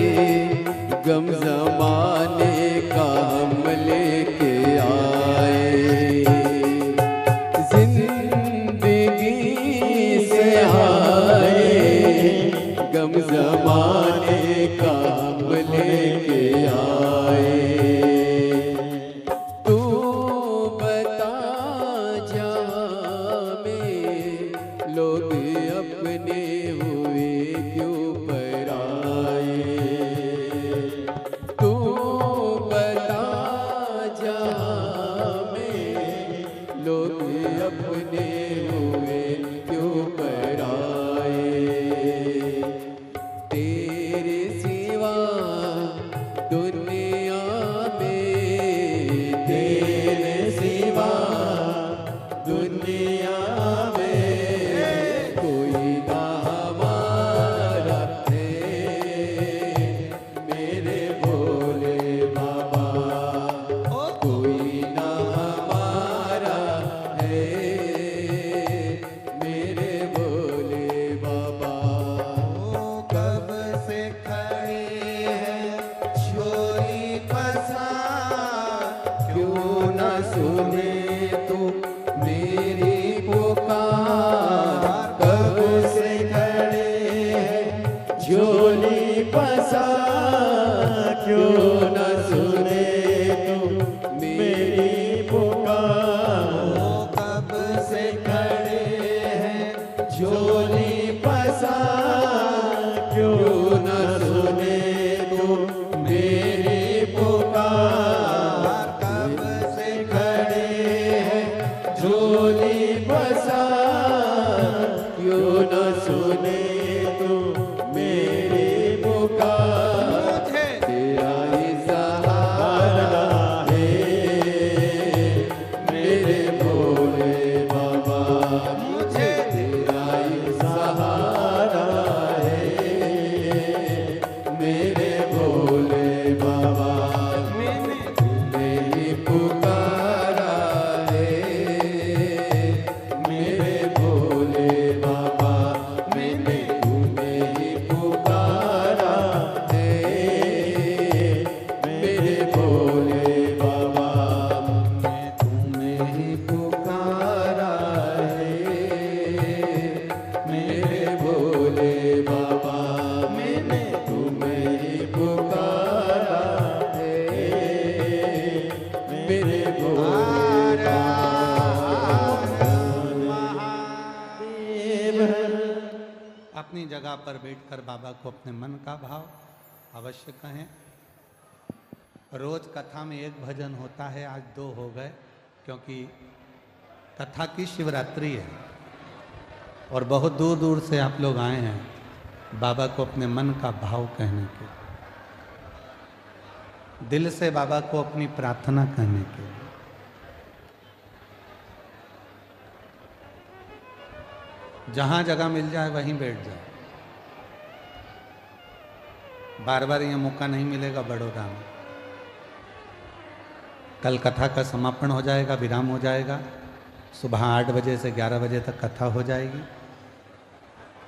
गम जमाने का हम लेके आए। जिंदगी से हारे गम जमाने का हम लेके आए। तू बता जहाँ में लोग अपने हुए क्यों पराए। तू बता जहाँ में लोग अपने हुए क्यों पराए। तेरे सिवा दुनिया में, तेरे सिवा दुनिया में कोई ना हमारा है मेरे भोले बाबा। कोई ना हमारा है मेरे भोले बाबा। कब से खड़े हैं झोली पसार, क्यों न सुने तू मेरी पुकार। कब से खड़े हैं झोली पसार, क्यों न सुने तू मेरी पुकार। कब से खड़े हैं झोली पसार, क्यों न सुने तू मेरी पुकार। कब से खड़े हैं झोली पसार, क्यों न सुने तू मेरी पुकार। मुझे तेरा ही सहारा है मेरे भोले बाबा। मुझे तेरा ही सहारा है मेरे भोले बाबा। मैंने तुम्हें ही पुकारा है मेरे भोले बाबा। मैंने तुम्हें ही पुकारा है मेरे भोले बाबा। मैं तुम्हें ही पुकारा है मेरे भोले बाबा। मैंने तुम्हें ही पुकारा है मेरे भोले अपनी जगह पर बैठकर बाबा को अपने मन का भाव अवश्य कहें। रोज कथा में एक भजन होता है, आज 2 हो गए क्योंकि कथा की शिवरात्रि है और बहुत दूर दूर से आप लोग आए हैं बाबा को अपने मन का भाव कहने के, दिल से बाबा को अपनी प्रार्थना कहने के। जहां जगह मिल जाए वहीं बैठ जाए। बार बार ये मौका नहीं मिलेगा बड़ौदा में। कल कथा का समापन हो जाएगा, विराम हो जाएगा। सुबह 8 बजे से 11 बजे तक कथा हो जाएगी।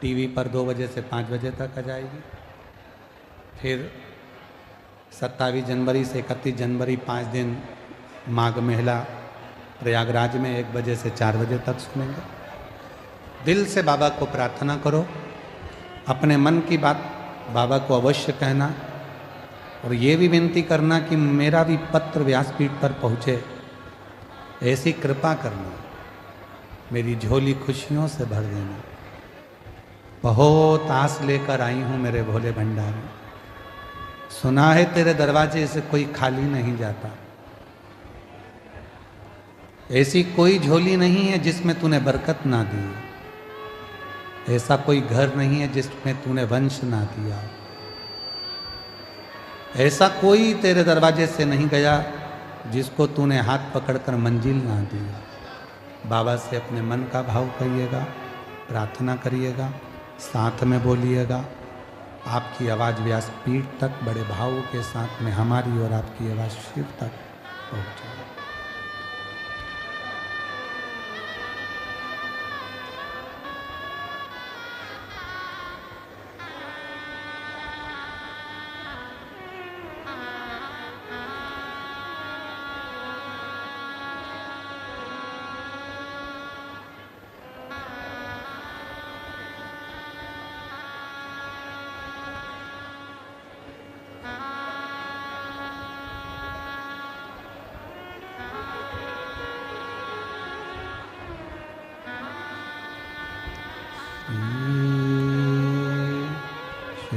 टीवी पर 2 बजे से 5 बजे तक आ जाएगी। फिर 27 जनवरी से 31 जनवरी 5 दिन माघ मेला प्रयागराज में 1 बजे से 4 बजे तक सुनेंगे। दिल से बाबा को प्रार्थना करो, अपने मन की बात बाबा को अवश्य कहना और ये भी विनती करना कि मेरा भी पत्र व्यासपीठ पर पहुँचे, ऐसी कृपा करना, मेरी झोली खुशियों से भर देना। बहुत आस लेकर आई हूँ मेरे भोले भंडारी, सुना है तेरे दरवाजे से कोई खाली नहीं जाता। ऐसी कोई झोली नहीं है जिसमें तूने बरकत ना दी, ऐसा कोई घर नहीं है जिसमें तूने वंश ना दिया, ऐसा कोई तेरे दरवाजे से नहीं गया जिसको तूने हाथ पकड़कर मंजिल ना दिया। बाबा से अपने मन का भाव करिएगा, प्रार्थना करिएगा, साथ में बोलिएगा। आपकी आवाज़ व्यासपीठ तक बड़े भाव के साथ में हमारी और आपकी आवाज़ शिव तक पहुँचे।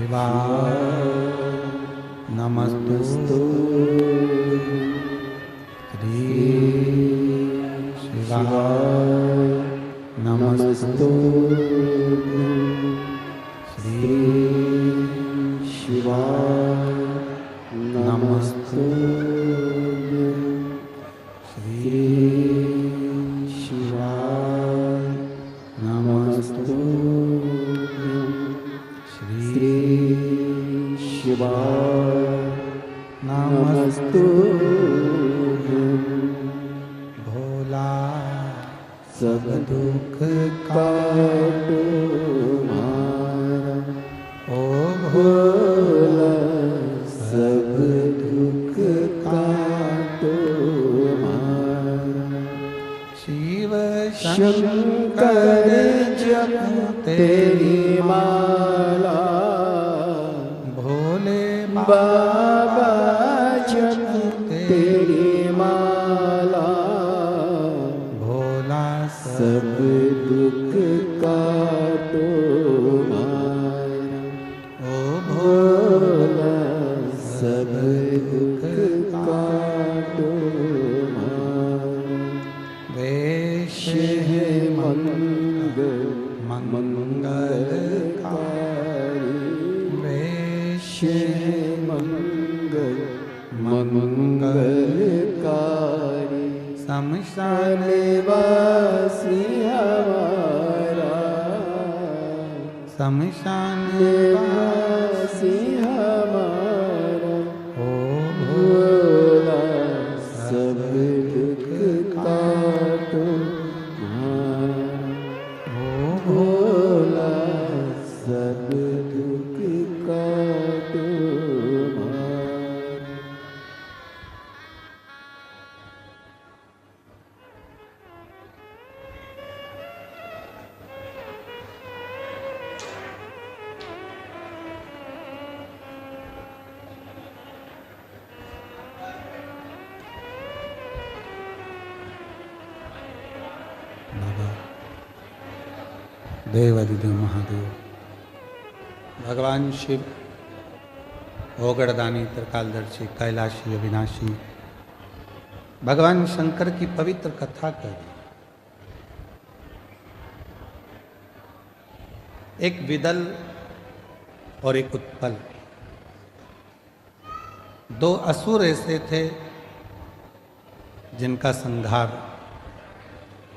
शिवाय नमस्तु श्री शिवाय नमस्तु श्री शिवाय नमस्तु श्री शिवाय नमस्तु श्री शिवाय नमस्तु भोला सब दुख काटो मारा, ओ भोला सब दुख काटो मारा। शिव शंकर जप तेरी माला, भोले बाबा जप तेरी माला, भोला सब दुख काटो मारा, ओ भोला सब दुख काटो मारा। वेश है मंगलकारी, वेश है मंगलकारी, शमशान वासी हमारा, शमशान वासी हमारा, ओ भोला सब दुख काटो मारा, ओ भोला सब दुख काटो मारा। देवादिदेव महादेव भगवान शिव ओगड़दानी त्रिकालदर्शी कैलाशी अविनाशी भगवान शंकर की पवित्र कथा कर एक विदल और एक उत्पल, दो असुर ऐसे थे जिनका संहार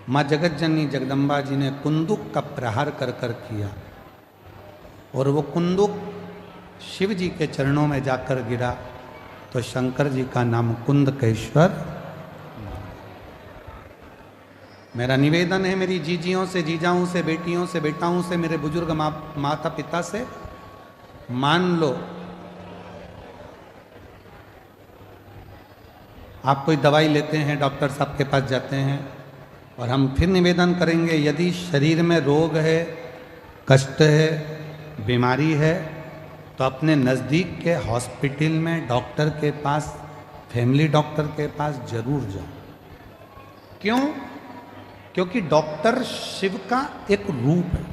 माँ जगत जननी जगदम्बा जी ने कुंदुक का प्रहार कर कर किया, और वो कुंदुक शिव जी के चरणों में जाकर गिरा तो शंकर जी का नाम कुंदकेश्वर। मेरा निवेदन है मेरी जीजियों से, जीजाओं से, बेटियों से, बेटाओं से, मेरे बुजुर्ग माता पिता से, मान लो आप कोई दवाई लेते हैं, डॉक्टर साहब के पास जाते हैं, और हम फिर निवेदन करेंगे यदि शरीर में रोग है, कष्ट है, बीमारी है, तो अपने नज़दीक के हॉस्पिटल में डॉक्टर के पास, फैमिली डॉक्टर के पास जरूर जाओ। क्यों? क्योंकि डॉक्टर शिव का एक रूप है।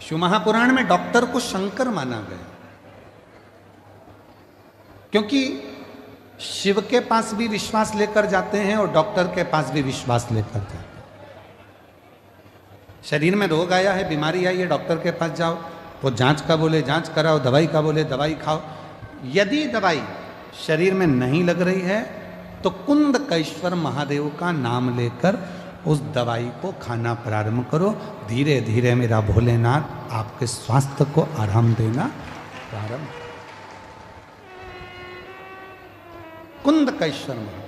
शिव महापुराण में डॉक्टर को शंकर माना गया, क्योंकि शिव के पास भी विश्वास लेकर जाते हैं और डॉक्टर के पास भी विश्वास लेकर जाते हैं। शरीर में रोग आया है, बीमारी आई है, डॉक्टर के पास जाओ, वो जांच का बोले जांच कराओ, दवाई का बोले दवाई खाओ। यदि दवाई शरीर में नहीं लग रही है तो कुंदकेश्वर महादेव का नाम लेकर उस दवाई को खाना प्रारंभ करो। धीरे धीरे मेरा भोलेनाथ आपके स्वास्थ्य को आराम देना प्रारंभ। कुंदकेश्वर महादेव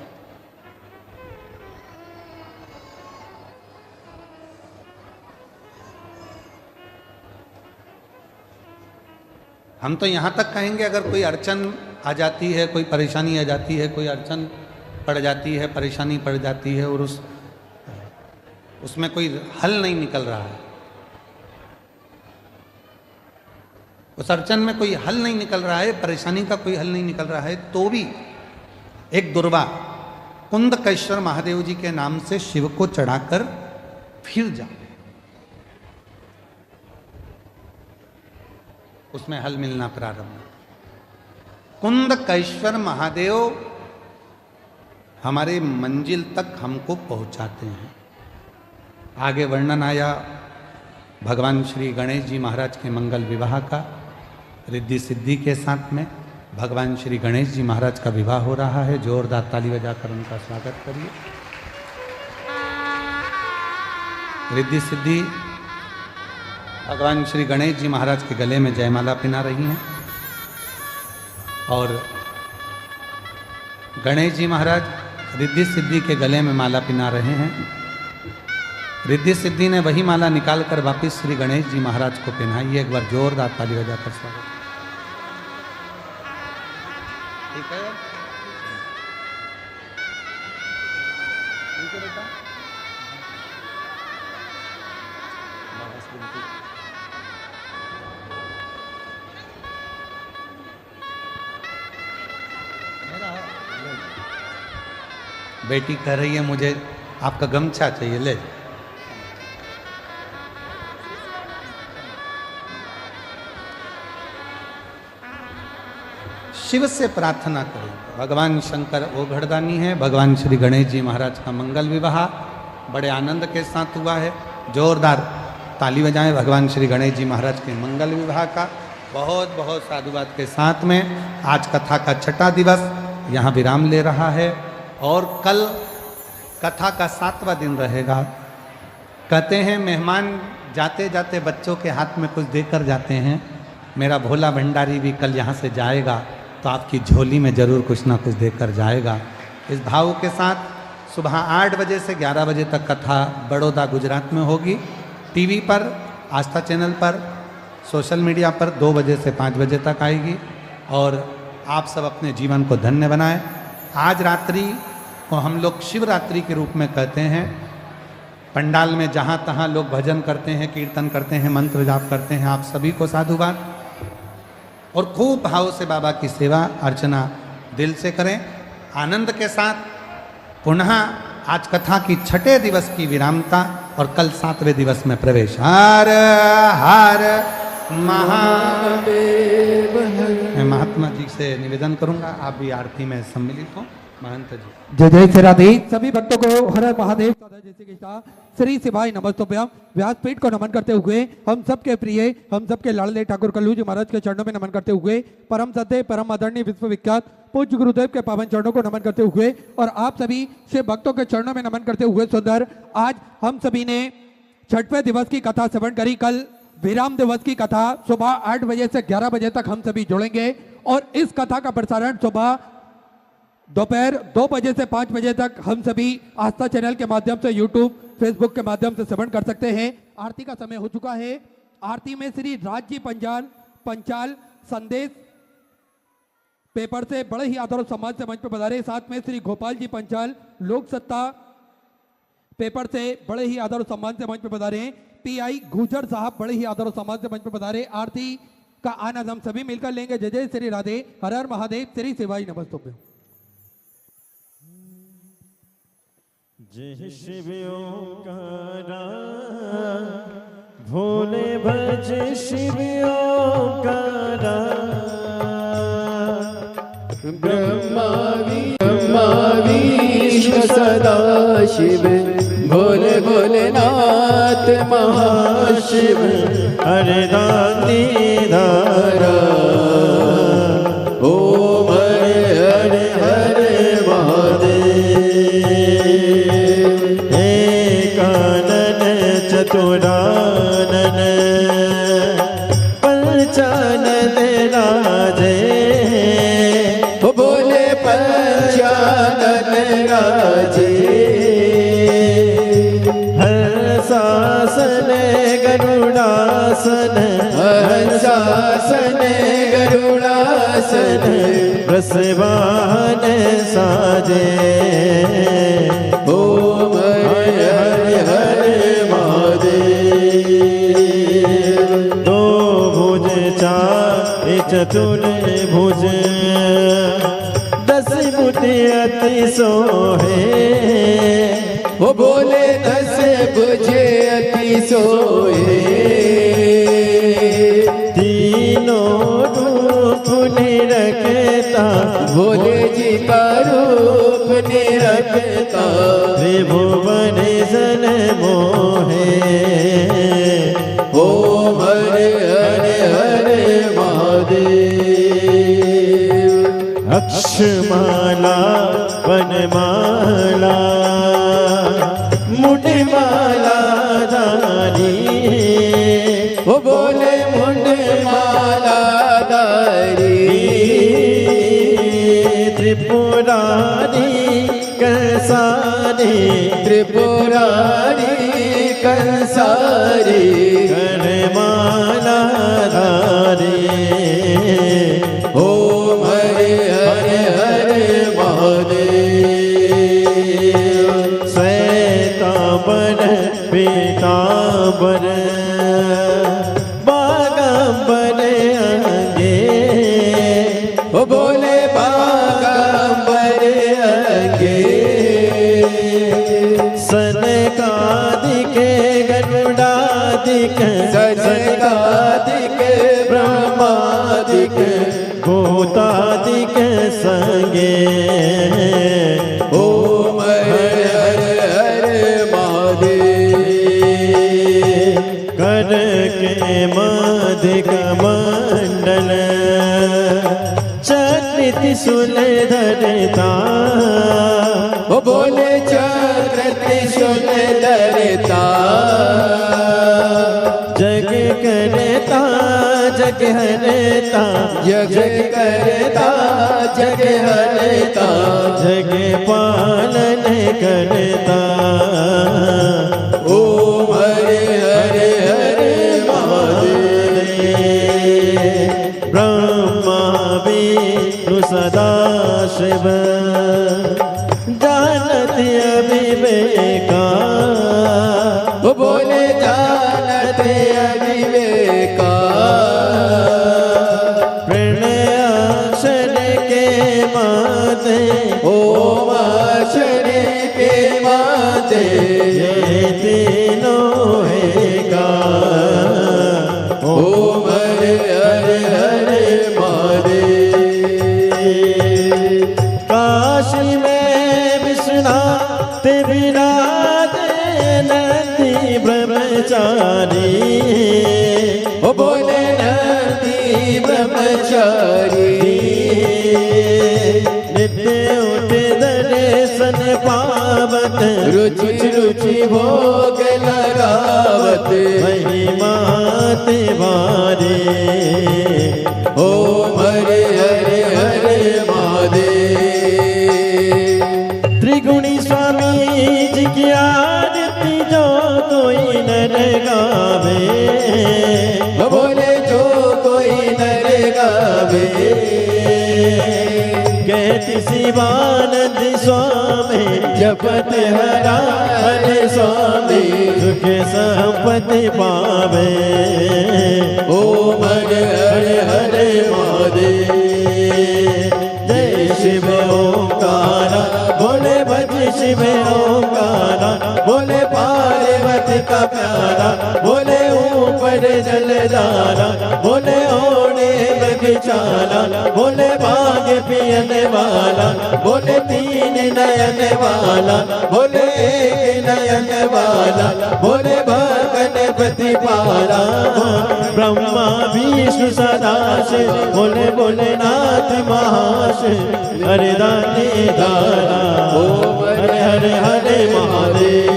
हम तो यहाँ तक कहेंगे, अगर कोई अड़चन आ जाती है, कोई परेशानी आ जाती है, कोई अड़चन पड़ जाती है, परेशानी पड़ जाती है और उसमें कोई हल नहीं निकल रहा है, उस अड़चन में कोई हल नहीं निकल रहा है, परेशानी का कोई हल नहीं निकल रहा है, तो भी एक दुर्वा कुंदकेश्वर महादेव जी के नाम से शिव को चढ़ाकर फिर जाओ। उसमें हल मिलना प्रारंभ हुआ। कुंद कैश्वर महादेव हमारे मंजिल तक हमको पहुंचाते हैं। आगे वर्णन आया भगवान श्री गणेश जी महाराज के मंगल विवाह का, रिद्धि सिद्धि के साथ में भगवान श्री गणेश जी महाराज का विवाह हो रहा है। जोरदार ताली बजाकर उनका स्वागत करिए। रिद्धि सिद्धि भगवान श्री गणेश जी महाराज के गले में जयमाला पिना रही हैं और गणेश जी महाराज रिद्धि सिद्धि के गले में माला पिना रहे हैं। रिद्धि सिद्धि ने वही माला निकालकर वापस श्री गणेश जी महाराज को पहनाई। एक बार जोरदार ताली बजाकर स्वागत। ठीक है, ठीक है बेटा। बेटी कह रही है मुझे आपका गमछा चाहिए, ले। शिव से प्रार्थना करें। भगवान शंकर ओघड़दानी है। भगवान श्री गणेश जी महाराज का मंगल विवाह बड़े आनंद के साथ हुआ है। जोरदार ताली बजाएं भगवान श्री गणेश जी महाराज के मंगल विवाह का। बहुत बहुत साधुवाद के साथ में आज कथा का छठा दिवस यहाँ विराम ले रहा है और कल कथा का 7वां दिन रहेगा। कहते हैं मेहमान जाते जाते बच्चों के हाथ में कुछ देकर जाते हैं। मेरा भोला भंडारी भी कल यहाँ से जाएगा तो आपकी झोली में जरूर कुछ ना कुछ देकर जाएगा। इस भाव के साथ सुबह 8 बजे से 11 बजे तक कथा बड़ौदा गुजरात में होगी। टीवी पर, आस्था चैनल पर, सोशल मीडिया पर 2 बजे से 5 बजे तक आएगी और आप सब अपने जीवन को धन्य बनाएं। आज रात्रि को हम लोग शिवरात्रि के रूप में कहते हैं। पंडाल में जहाँ तहाँ लोग भजन करते हैं, कीर्तन करते हैं, मंत्र जाप करते हैं। आप सभी को साधुवाद और खूब भाव से बाबा की सेवा अर्चना दिल से करें। आनंद के साथ पुनः आज कथा की 6ठे दिवस की विरामता और कल 7वें दिवस में प्रवेश। हर हर महादेव। मैं महात्मा जी से निवेदन करूंगा आप भी आरती में सम्मिलित हो। महंत जी। जय जय श्री राधे। सभी भक्तों को हर हर महादेव जैसे कृष्णा श्री शिवाय नमस्तुभ्यम। व्यासपीठ को नमन करते हुए हम सबके प्रिय, हम सबके लाडले ठाकुर कल्लू जी महाराज के चरणों में नमन करते हुए परम सत्य परम आदरणीय विश्वविख्यात पूज्य गुरुदेव के पावन चरणों को नमन करते हुए और आप सभी शिव भक्तों के चरणों में नमन करते हुए सुंदर आज हम सभी ने 6वें दिवस की कथा श्रवण करी। कल विराम दिवस की कथा सुबह 8 बजे से 11 बजे तक हम सभी जुड़ेंगे और इस कथा का प्रसारण सुबह दोपहर 2 बजे से 5 बजे तक हम सभी आस्था चैनल के माध्यम से यूट्यूब फेसबुक के माध्यम से श्रवण कर सकते हैं। आरती का समय हो चुका है। आरती में श्री राज पंचाल संदेश पेपर से बड़े ही आदर और सम्मान से मंच पर पधारे। साथ में श्री गोपाल जी पंचाल लोक सत्ता पेपर से बड़े ही आदर और सम्मान से मंच पर पधारे। पीआई गुजर साहब बड़े ही आदर और सम्मान से मंच पर पधारे। आरती का आनंद हम सभी मिलकर लेंगे। जय जय श्री राधे। हर हर महादेव। श्री शिवाय नमस्तुभ्यम। जय शिव ओंकारा भोले भज शिव ओंकारा ब्रह्मा विष्णु सदा शिव भोले भोलेनाथ महाशिव हरे दानी धारा ओम हरे हरे महादेव। एकानन चतुरानन पंचानन राजे बोले पंचानन राजे। हंसासन गरुड़ासन हंसासन गरुड़ासन वृषभान साजे ओम हरे हरे हरे महादेव। दो भुज चार चतुर भुज 10 मुठि अति सोहे वो बोले 10 बुझे अति सोए। तीनों का रूप निरखता त्रिभुवन जन मोहे ओम हरे हरे हरे महादेव अक्षमाला वनमाला मुंडमाला धारी वो बोले मुंड माला दारी त्रिपुरारी कंसारी त्रिपुरारी कंसारी गणमाला धारी ओम हरे हरे हरे महादेव श्वेतांबर पीतांबर बागंबर अंगे वो बोले बागंबर अंगे सनकादिक गरुडादिक सनकादिक ब्रह्मादिक भूतादिक संगे ओम हरे हरे हरे महादेव कर के मधिक मंडल चक्रिति सुलधरता वो बोले चक्र त्रिशूल धरता जग करता जग हरता जग करता जग हरता जग पालन करता ओम हरे हरे हरे महादेव ब्रह्मा विष्णु सदा शिव जानत अविवेका वो बोले जानत अविवेका प्रणयाक्षर के माते ओम अक्षर के माते ये तीनों एका ओम हरे हरे हरे महादेव काशी में विश्वनाथ विराजे नंदी ब्रह्मचारी वो बोले नंदी ब्रह्मचारी नित्य उठ दर्शन पावत रुचि रुचि भोग लगावत महिमा तिवारी ओम हरे हरे हरे महादेव त्रिगुणी स्वामी जी की आरती जो कोई नर गावे वो बोले जो कोई नर गावे कहती शिवानंद स्वामी जपत हरा हरे स्वामी सुख संपत्ति पावे ओम हरे हरे हरे महादेव जय शिव ओंकारा बोले भज शिव ओंकारा बोले पार्वती का प्यारा बोले ऊपर जलधारा बोले ओढ़े बगीचाला बोले बाग पियने वाला बोले तीन नयन वाला बोले एक नयन वाला बोले गणपति पाला ब्रह्मा विष्णु सदाशिव बोले भोलेनाथ महाशिव हरे दानी दारा ओम हरे हरे हरे महादेव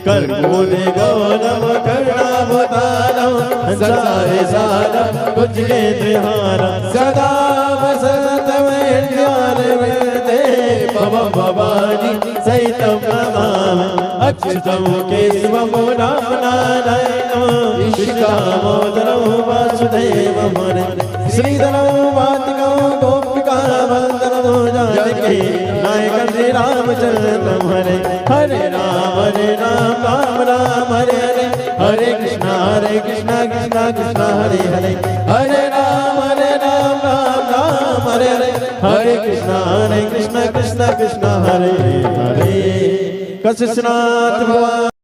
कर्पूर गौरव करुणावतारम संसारे सारा कुछ के त्रिहारा सदा वसंत हृदय भव भवानी सहितं नमामि अच्युतं केशवं राम नारायणं श्रीदामोदरं वासुदेवं हरे श्रीधरं वातिकं गोपिका वन्दनं जानकी नायकं श्रीरामचन्द्रं हरे हरे राम राम राम हरे हरे हरे कृष्णा कृष्णा कृष्णा हरे हरे हरे राम राम राम हरे हरे हरे कृष्णा कृष्णा कृष्णा हरे हरे कृष्णनाथ भगवान